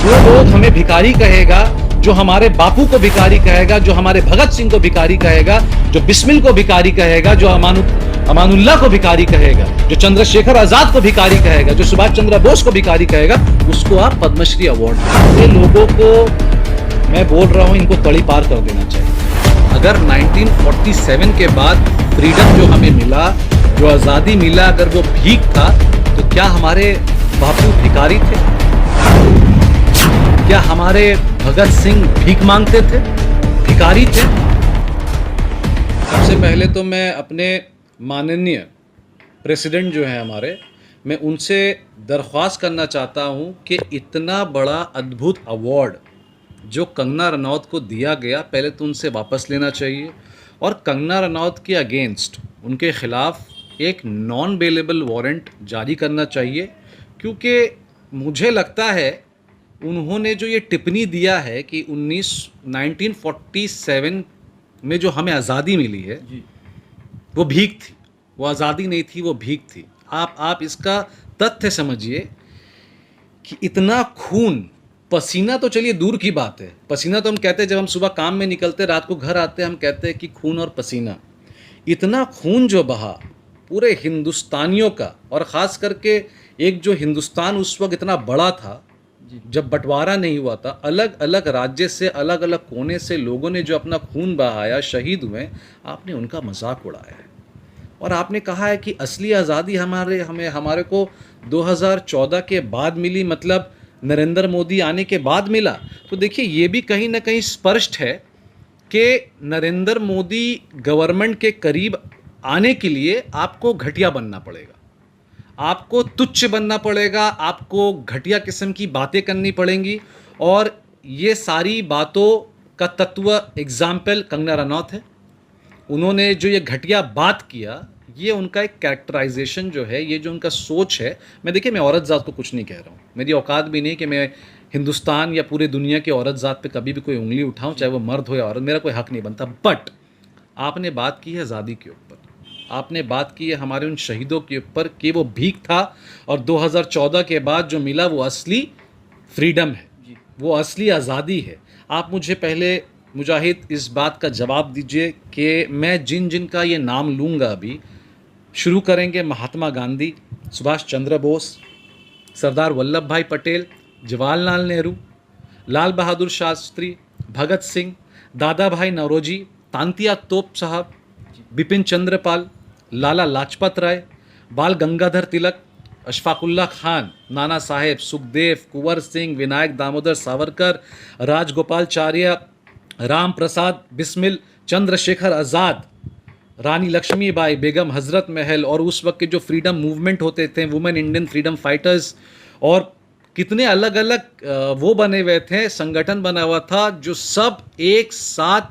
जो लोग हमें भिखारी कहेगा, जो हमारे बापू को भिखारी कहेगा, जो हमारे भगत सिंह को भिखारी कहेगा, जो बिस्मिल को भिखारी कहेगा, जो अमानुल्लाह को भिखारी कहेगा, जो चंद्रशेखर आजाद को भिखारी कहेगा, जो सुभाष चंद्र बोस को भिखारी कहेगा, उसको आप पद्मश्री अवार्ड दें। ये लोगों को मैं बोल रहा हूं, इनको तड़ी पार कर देना चाहिए। अगर 1947 के बाद फ्रीडम जो हमें मिला, जो आज़ादी मिला, अगर वो भीख था तो क्या हमारे बापू भिखारी थे? क्या हमारे भगत सिंह भीख मांगते थे, भिखारी थे? सबसे पहले तो मैं अपने माननीय प्रेसिडेंट जो हैं हमारे, मैं उनसे दरख्वास्त करना चाहता हूं कि इतना बड़ा अद्भुत अवार्ड जो कंगना रनौत को दिया गया, पहले तो उनसे वापस लेना चाहिए और कंगना रनौत के अगेंस्ट, उनके ख़िलाफ़ एक नॉन बेलेबल वारंट जारी करना चाहिए। क्योंकि मुझे लगता है उन्होंने जो ये टिप्पणी दिया है कि 1947 में जो हमें आज़ादी मिली है वो भीख थी, वो आज़ादी नहीं थी, वो भीख थी। आप इसका तथ्य समझिए कि इतना खून, पसीना तो चलिए दूर की बात है, पसीना तो हम कहते हैं जब हम सुबह काम में निकलते, रात को घर आते, हम कहते हैं कि खून और पसीना, इतना खून जो बहा पूरे हिंदुस्तानियों का, और ख़ास करके एक जो हिंदुस्तान उस वक्त इतना बड़ा था जब बंटवारा नहीं हुआ था, अलग अलग राज्य से, अलग अलग कोने से लोगों ने जो अपना खून बहाया, शहीद हुए, आपने उनका मजाक उड़ाया है। और आपने कहा है कि असली आज़ादी हमारे को 2014 के बाद मिली, मतलब नरेंद्र मोदी आने के बाद मिला। तो देखिए ये भी कहीं ना कहीं स्पष्ट है कि नरेंद्र मोदी गवर्नमेंट के करीब आने के लिए आपको घटिया बनना पड़ेगा, आपको तुच्छ बनना पड़ेगा, आपको घटिया किस्म की बातें करनी पड़ेंगी। और ये सारी बातों का तत्व एग्जाम्पल कंगना रनौत है। उन्होंने जो ये घटिया बात किया, ये उनका एक कैरेक्टराइजेशन जो है, ये जो उनका सोच है। देखिए मैं औरत ज़ात को कुछ नहीं कह रहा हूँ, मेरी औकात भी नहीं कि मैं हिंदुस्तान या पूरे दुनिया के औरत ज़ात पे कभी भी कोई उंगली उठाऊँ, चाहे वो मर्द हो या औरत, मेरा कोई हक नहीं बनता। बट आपने बात की है आज़ादी के ऊपर, आपने बात की है हमारे उन शहीदों के ऊपर कि वो भीख था और 2014 के बाद जो मिला वो असली फ्रीडम है, वो असली आज़ादी है। आप मुझे पहले मुजाहिद इस बात का जवाब दीजिए कि मैं जिन का ये नाम लूँगा, अभी शुरू करेंगे महात्मा गांधी, सुभाष चंद्र बोस, सरदार वल्लभ भाई पटेल, जवाहरलाल नेहरू, लाल बहादुर शास्त्री, भगत सिंह, दादा भाई नौरोजी, तांतिया तोप साहब, बिपिन चंद्र पाल, लाला लाजपत राय, बाल गंगाधर तिलक, अशफाकुल्ला खान, नाना साहेब, सुखदेव, कुंवर सिंह, विनायक दामोदर सावरकर, राजगोपालचार्य, राम प्रसाद बिस्मिल, चंद्रशेखर आज़ाद, रानी लक्ष्मीबाई, बेगम हज़रत महल, और उस वक्त के जो फ्रीडम मूवमेंट होते थे, वुमेन इंडियन फ्रीडम फाइटर्स, और कितने अलग अलग वो बने हुए थे, संगठन बना हुआ था जो सब एक साथ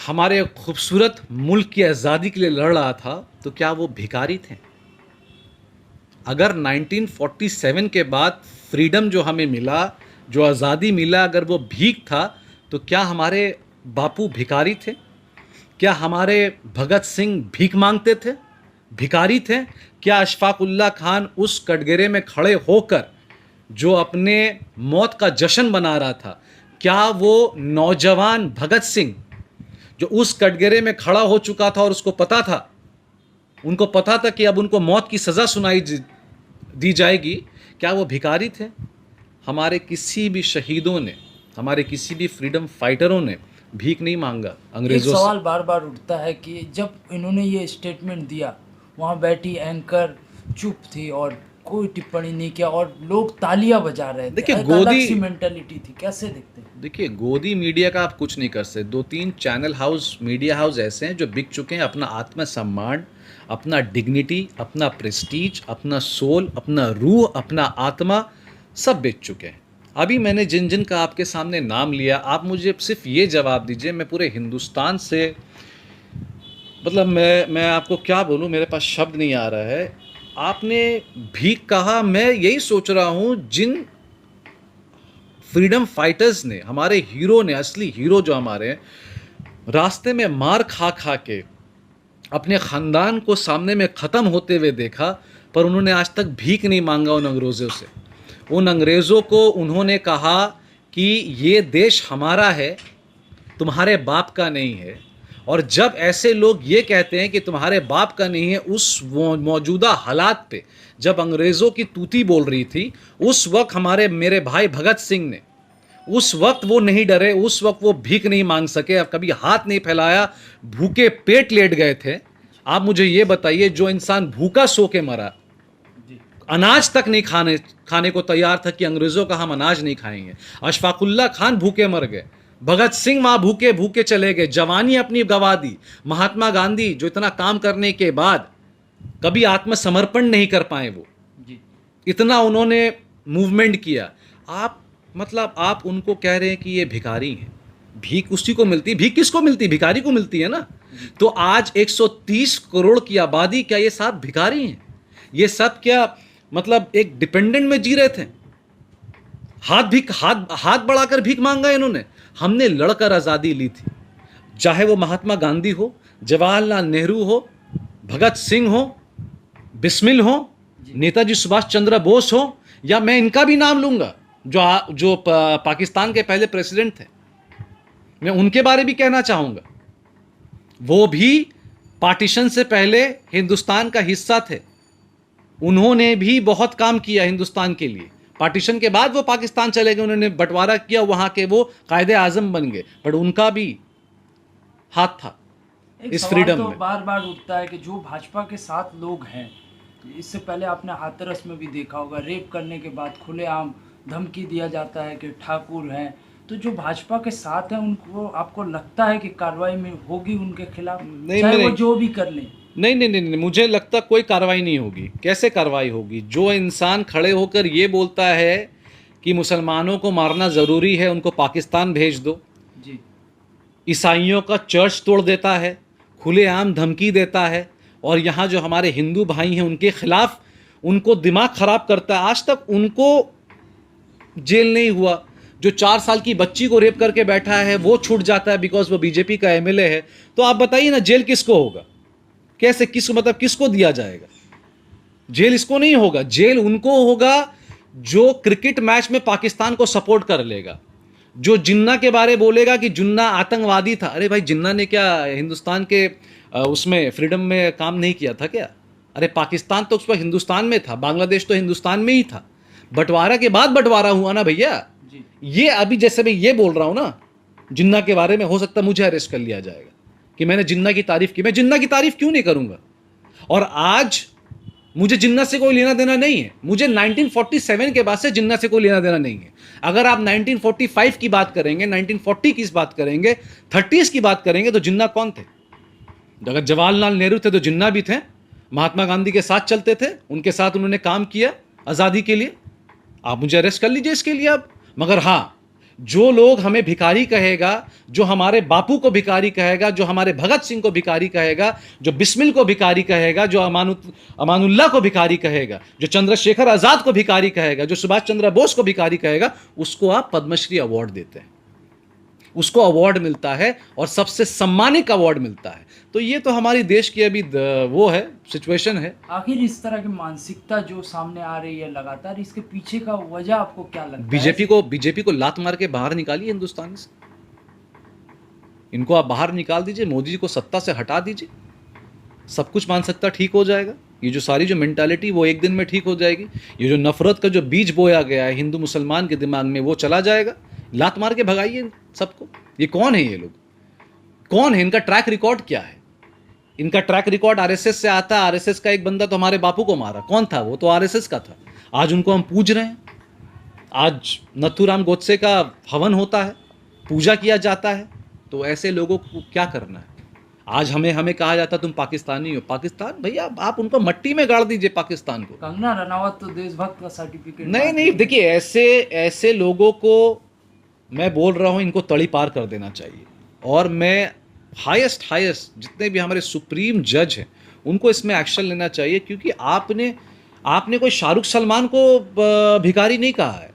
हमारे खूबसूरत मुल्क की आज़ादी के लिए लड़ रहा था। तो क्या वो भिखारी थे? अगर 1947 के बाद फ्रीडम जो हमें मिला, जो आज़ादी मिला, अगर वो भीख था तो क्या हमारे बापू भिखारी थे? क्या हमारे भगत सिंह भीख मांगते थे, भिखारी थे? क्या अशफाकुल्ला खान उस कटघरे में खड़े होकर जो अपने मौत का जश्न मना रहा था, क्या वो नौजवान भगत सिंह जो उस कटघरे में खड़ा हो चुका था और उसको पता था, उनको पता था कि अब उनको मौत की सज़ा सुनाई दी जाएगी, क्या वो भिखारी थे? हमारे किसी भी शहीदों ने, हमारे किसी भी फ्रीडम फाइटरों ने भीख नहीं मांगा अंग्रेज़ों से। सवाल बार बार उठता है कि जब इन्होंने ये स्टेटमेंट दिया, वहाँ बैठी एंकर चुप थी और कोई टिप्पणी नहीं किया और लोग तालियां बजा रहे थे। देखिए, एक अलग सी मेंटालिटी थी, कैसे देखते हैं? देखिए गोदी मीडिया का आप कुछ नहीं कर सकते। 2-3 चैनल हाउस, मीडिया हाउस ऐसे हैं जो बिक चुके हैं, अपना आत्मसम्मान, अपना डिग्निटी, अपना प्रेस्टीज, अपना सोल, अपना रूह, अपना आत्मा सब बेच चुके हैं। अभी मैंने जिन का आपके सामने नाम लिया, आप मुझे सिर्फ ये जवाब दीजिए, मैं पूरे हिंदुस्तान से, मतलब मैं आपको क्या बोलूँ, मेरे पास शब्द नहीं आ रहा है। आपने भीख कहा, मैं यही सोच रहा हूँ जिन फ्रीडम फाइटर्स ने, हमारे हीरो ने, असली हीरो जो हमारे रास्ते में मार खा खा के अपने ख़ानदान को सामने में ख़त्म होते हुए देखा, पर उन्होंने आज तक भीख नहीं मांगा उन अंग्रेज़ों से। उन अंग्रेज़ों को उन्होंने कहा कि ये देश हमारा है, तुम्हारे बाप का नहीं है। और जब ऐसे लोग ये कहते हैं कि तुम्हारे बाप का नहीं है, उस मौजूदा हालात पे जब अंग्रेज़ों की तूती बोल रही थी, उस वक्त मेरे भाई भगत सिंह ने, उस वक्त वो नहीं डरे, उस वक्त वो भीख नहीं मांग सके, कभी हाथ नहीं फैलाया, भूखे पेट लेट गए थे। आप मुझे ये बताइए, जो इंसान भूखा सो के मरा, अनाज तक नहीं खाने को तैयार था कि अंग्रेज़ों का हम अनाज नहीं खाएंगे, अशफाकुल्ला खान भूखे मर गए, भगत सिंह वहाँ भूखे भूखे चले गए, जवानी अपनी गवा दी, महात्मा गांधी जो इतना काम करने के बाद कभी आत्मसमर्पण नहीं कर पाए, वो इतना उन्होंने मूवमेंट किया। आप उनको कह रहे हैं कि ये भिखारी हैं। भीख उसी को मिलती, भीख किसको मिलती? भिखारी को मिलती है ना। तो आज 130 करोड़ की आबादी, क्या ये सब भिखारी हैं? ये सब क्या मतलब एक डिपेंडेंट में जी रहे थे? हाथ बढ़ाकर भीख मांगा इन्होंने। हमने लड़कर आज़ादी ली थी, चाहे वो महात्मा गांधी हो, जवाहरलाल नेहरू हो, भगत सिंह हो, बिस्मिल हो, नेताजी सुभाष चंद्र बोस हो, या मैं इनका भी नाम लूंगा जो पाकिस्तान के पहले प्रेसिडेंट थे, मैं उनके बारे भी कहना चाहूंगा। वो भी पार्टीशन से पहले हिंदुस्तान का हिस्सा थे, उन्होंने भी बहुत काम किया हिंदुस्तान के लिए। पार्टीशन के बाद वो पाकिस्तान चले गए, उन्होंने बंटवारा किया, वहां के वो कायदे आजम बन गए, पर उनका भी हाथ था इस फ्रीडम तो में। बार बार उठता है कि जो भाजपा के साथ लोग हैं, इससे पहले आपने हाथरस में भी देखा होगा, रेप करने के बाद खुलेआम धमकी दिया जाता है कि ठाकुर हैं, तो जो भाजपा के साथ हैं उनको आपको लगता है कि कार्रवाई में होगी उनके खिलाफ, चाहे वो जो भी कर लें? नहीं, मुझे लगता कोई कार्रवाई नहीं होगी। कैसे कार्रवाई होगी? जो इंसान खड़े होकर ये बोलता है कि मुसलमानों को मारना ज़रूरी है, उनको पाकिस्तान भेज दो, जी, ईसाइयों का चर्च तोड़ देता है, खुलेआम धमकी देता है, और यहाँ जो हमारे हिंदू भाई हैं उनके खिलाफ उनको दिमाग ख़राब करता है, आज तक उनको जेल नहीं हुआ। जो 4 साल की बच्ची को रेप करके बैठा है वो छूट जाता है बिकॉज वो बीजेपी का एमएलए है। तो आप बताइए ना, जेल किसको होगा? कैसे, किसको दिया जाएगा? जेल इसको नहीं होगा, जेल उनको होगा जो क्रिकेट मैच में पाकिस्तान को सपोर्ट कर लेगा, जो जिन्ना के बारे बोलेगा कि जिन्ना आतंकवादी था। अरे भाई, जिन्ना ने क्या हिंदुस्तान के उसमें फ्रीडम में काम नहीं किया था क्या? अरे पाकिस्तान तो उस पर हिंदुस्तान में था, बांग्लादेश तो हिंदुस्तान में ही था। बंटवारा के बाद बंटवारा हुआ ना भैया। ये अभी जैसे मैं ये बोल रहा हूं ना जिन्ना के बारे में, हो सकता है मुझे अरेस्ट कर लिया जाएगा कि मैंने जिन्ना की तारीफ की। मैं जिन्ना की तारीफ क्यों नहीं करूंगा? और आज मुझे जिन्ना से कोई लेना देना नहीं है। मुझे 1947 के बाद से जिन्ना से कोई लेना देना नहीं है। अगर आप 1945 की बात करेंगे, 1940 की बात करेंगे, 30s की बात करेंगे, तो जिन्ना कौन थे? अगर जवाहरलाल नेहरू थे तो जिन्ना भी थे। महात्मा गांधी के साथ चलते थे, उनके साथ उन्होंने काम किया आज़ादी के लिए। आप मुझे अरेस्ट कर लीजिए इसके लिए आप। मगर हाँ, जो लोग हमें भिखारी कहेगा, जो हमारे बापू को भिखारी कहेगा, जो हमारे भगत सिंह को भिखारी कहेगा, जो बिस्मिल को भिखारी कहेगा, जो अमानुल्लाह को भिखारी कहेगा, जो चंद्रशेखर आज़ाद को भिखारी कहेगा, जो सुभाष चंद्र बोस को भिखारी कहेगा, उसको आप पद्मश्री अवार्ड देते हैं, उसको अवार्ड मिलता है और सबसे सम्मानित अवार्ड मिलता है। तो ये तो हमारी देश की अभी वो है, सिचुएशन है। आखिर इस तरह की मानसिकता जो सामने आ रही है लगातार, इसके पीछे का वजह आपको क्या लगता है? बीजेपी को लात मार के बाहर निकालिए हिंदुस्तान से। इनको आप बाहर निकाल दीजिए, मोदी जी को सत्ता से हटा दीजिए, सब कुछ मानसिकता ठीक हो जाएगा। ये जो सारी जो मेंटालिटी वो एक दिन में ठीक हो जाएगी। ये जो नफरत का जो बीज बोया गया है हिंदू मुसलमान के दिमाग में, वो चला जाएगा। लात मार के भगाइए सबको। ये कौन है? ये लोग कौन है? इनका ट्रैक रिकॉर्ड क्या है? इनका ट्रैक रिकॉर्ड आरएसएस से आता है। आरएसएस का एक बंदा तो हमारे बापू को मारा, कौन था वो? तो आरएसएस का था। आज उनको हम पूज रहे हैं। आज नथुराम गोडसे का हवन होता है, पूजा किया जाता है। तो ऐसे लोगों को क्या करना है? आज हमें कहा जाता तुम पाकिस्तानी हो। पाकिस्तान भैया, आप उनको मट्टी में गाड़ दीजिए पाकिस्तान को। कंगना रनावत तो देशभक्त का सर्टिफिकेट नहीं, देखिए ऐसे लोगों को मैं बोल रहा हूँ, इनको तड़ी पार कर देना चाहिए। और मैं हाईएस्ट जितने भी हमारे सुप्रीम जज हैं उनको इसमें एक्शन लेना चाहिए, क्योंकि आपने कोई शाहरुख सलमान को भिखारी नहीं कहा है,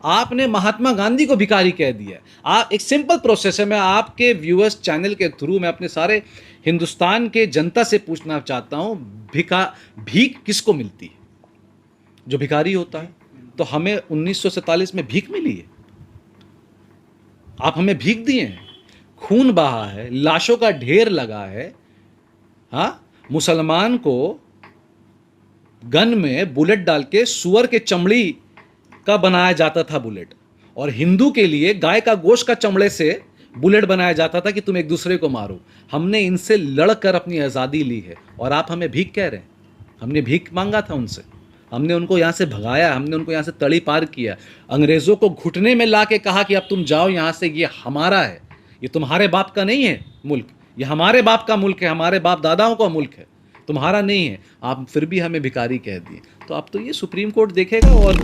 आपने महात्मा गांधी को भिखारी कह दिया है। आप एक सिंपल प्रोसेस है। मैं आपके व्यूअर्स चैनल के थ्रू मैं अपने सारे हिंदुस्तान के जनता से पूछना चाहता हूँ, भीख किसको मिलती है? जो भिखारी होता है। तो हमें 1947 में भीख मिली है? आप हमें भीख दिए हैं, खून बहा है, लाशों का ढेर लगा है। हाँ, मुसलमान को गन में बुलेट डाल के सुअर के चमड़ी का बनाया जाता था बुलेट, और हिंदू के लिए गाय का गोश्त का चमड़े से बुलेट बनाया जाता था कि तुम एक दूसरे को मारो। हमने इनसे लड़कर अपनी आज़ादी ली है, और आप हमें भीख कह रहे हैं? हमने भीख मांगा था उनसे, हमने उनको यहाँ से भगाया, हमने उनको यहाँ से तड़ी पार किया, अंग्रेज़ों को घुटने में ला के कहा कि अब तुम जाओ यहाँ से, ये हमारा है, ये तुम्हारे बाप का नहीं है मुल्क, ये हमारे बाप का मुल्क है, हमारे बाप दादाओं का मुल्क है, तुम्हारा नहीं है। आप फिर भी हमें भिखारी कह दिए। तो अब तो ये सुप्रीम कोर्ट देखेगा। और